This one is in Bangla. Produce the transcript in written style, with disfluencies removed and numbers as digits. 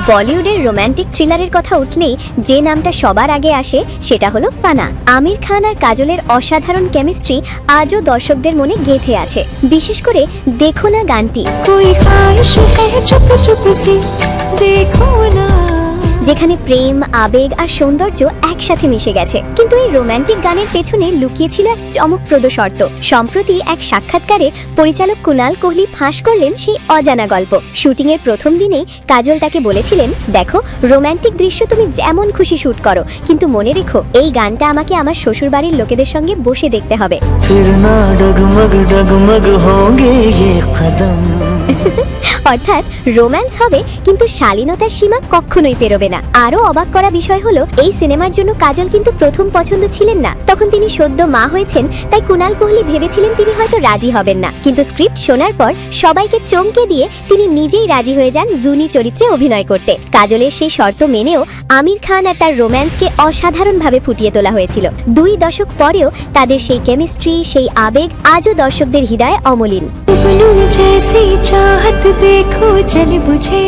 বলিউডের রোমান্টিক থ্রিলারের কথা উঠলেই যে নামটা সবার আগে আসে সেটা হলো ফানা। আমির খান আর কাজলের অসাধারণ কেমিস্ট্রি আজও দর্শকদের মনে গেঁথে আছে। বিশেষ করে দেখো না গানটি, যেখানে প্রেম, আবেগ আর সৌন্দর্য একসাথে মিশে গেছে। কিন্তু এই রোমান্টিক গানের পেছনে লুকিয়ে ছিল এক চমকপ্রদ শর্ত। সম্প্রতি এক সাক্ষাৎকারে পরিচালক কুনাল কোহলি ফাঁস করলেন সেই অজানা গল্প। শুটিং এর প্রথম দিনেই কাজল তাকে বলেছিলেন, দেখো, রোমান্টিক দৃশ্য তুমি যেমন খুশি শুট করো, কিন্তু মনে রেখো এই গানটা আমাকে আমার শ্বশুর বাড়ির লোকেদের সঙ্গে বসে দেখতে হবে। অর্থাৎ রোম্যান্স হবে, কিন্তু শালীনতার সীমা কখনোই পেরোবে না। আরো অবাক করা বিষয় হলো, এই সিনেমার জন্য কাজল কিন্তু প্রথম পছন্দ ছিলেন না। তখন তিনি সদ্য মা হয়েছেন, তাই কুনাল কোহলি ভেবেছিলেন তিনি হয়তো রাজি হবেন না। কিন্তু স্ক্রিপ্ট শোনার পর সবাইকে চমকে দিয়ে তিনি নিজেই রাজি হয়ে যান জুনি চরিত্রে অভিনয় করতে। কাজলের সেই শর্ত মেনেও আমির খান আর তার রোম্যান্সকে অসাধারণভাবে ফুটিয়ে তোলা হয়েছিল। 2 দশক পরেও তাদের সেই কেমিস্ট্রি, সেই আবেগ আজও দর্শকদের হৃদয়ে অমলিন। जैसी चाहत देखो जल बुझे।